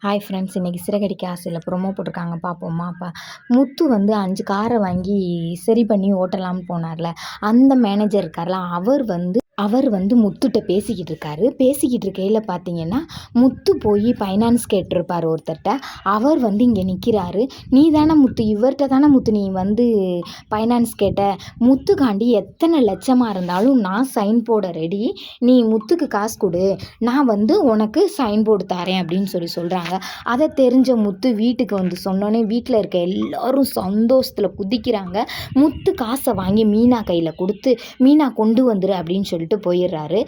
Hi friends, இன்றைக்கி சிறகடிக்க ஆசையில் promo போட்டிருக்காங்க பார்ப்போமா? முத்து வந்து 5 காரை வாங்கி சரி பண்ணி ஓட்டலாம்னு போனார்ல, அந்த மேனேஜர் இருக்கார்ல, அவர் வந்து முத்துட்ட பேசிக்கிட்டு இருக்காரு. பேசிக்கிட்டு இருக்கையில் பார்த்தீங்கன்னா, முத்து போய் ஃபைனான்ஸ் கேட்டிருப்பார் ஒருத்தர்கிட்ட. அவர் வந்து இங்கே நிற்கிறாரு. நீ தானே முத்து, இவர்கிட்ட தானே முத்து நீ வந்து ஃபைனான்ஸ் கேட்ட, முத்துக்காண்டி எத்தனை லட்சமாக இருந்தாலும் நான் சைன் போட ரெடி, நீ முத்துக்கு காசு கொடு, நான் வந்து உனக்கு சைன் போட்டு தரேன் அப்படின்னு சொல்கிறாங்க. அதை தெரிஞ்ச முத்து வீட்டுக்கு வந்து சொன்னோன்னே வீட்டில் இருக்க எல்லோரும் சந்தோஷத்தில் குதிக்கிறாங்க. முத்து காசை வாங்கி மீனா கையில் கொடுத்து, மீனா கொண்டு வந்துரு அப்படின்னு சொல்லிட்டு போயிடுறாரு.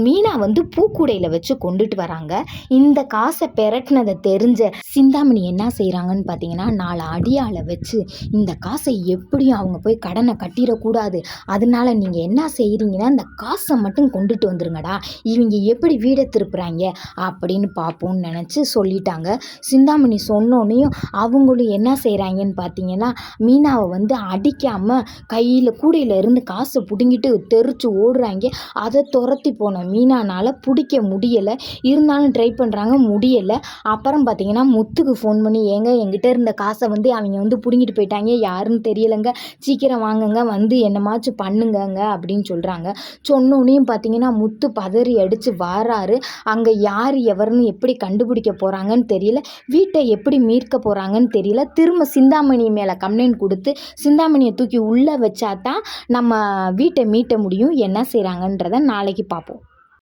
மீனா வந்து பூக்கூடையில் வச்சு கொண்டுட்டு வராங்க. இந்த காசை பெரட்டினதை தெரிஞ்ச சிந்தாமணி என்ன செய்கிறாங்கன்னு பார்த்தீங்கன்னா, 4 அடியாளை வச்சு இந்த காசை எப்படியும் அவங்க போய் கடனை கட்டிடக்கூடாது, அதனால நீங்கள் என்ன செய்கிறீங்கன்னா இந்த காசை மட்டும் கொண்டுட்டு வந்துருங்கடா, இவங்க எப்படி வீடை திருப்புறாங்க அப்படின்னு பார்ப்போம்னு நினச்சி சொல்லிட்டாங்க. சிந்தாமணி சொன்னோன்னையும் அவங்களும் என்ன செய்கிறாங்கன்னு பார்த்தீங்கன்னா, மீனாவை வந்து அடிக்காமல் கையில் கூடையில் இருந்து காசை பிடுங்கிட்டு தெரிச்சு ஓடுறாங்க. அதை துரத்தி போன மீனானால் பிடிக்க முடியலை. இருந்தாலும் ட்ரை பண்ணுறாங்க, முடியலை. அப்புறம் பார்த்தீங்கன்னா முத்துக்கு ஃபோன் பண்ணி, ஏங்க என்கிட்ட இருந்த காசை வந்து அவங்க வந்து பிடுங்கிட்டு போயிட்டாங்க, யாருன்னு தெரியலைங்க, சீக்கிரம் வாங்குங்க, வந்து என்னமாச்சும் பண்ணுங்கங்க அப்படின்னு சொல்கிறாங்க. சொன்னோன்னையும் பார்த்தீங்கன்னா முத்து பதறி அடித்து வாராரு. அங்கே யார் எவருன்னு எப்படி கண்டுபிடிக்க போகிறாங்கன்னு தெரியல, வீட்டை எப்படி மீட்க போகிறாங்கன்னு தெரியல. திரும்ப சிந்தாமணி மேலே கம்ப்ளைண்ட் கொடுத்து சிந்தாமணியை தூக்கி உள்ளே வச்சா தான் நம்ம வீட்டை மீட்ட முடியும். என்ன செய்கிறாங்கன்றதை நாளைக்கு பார்ப்போம்.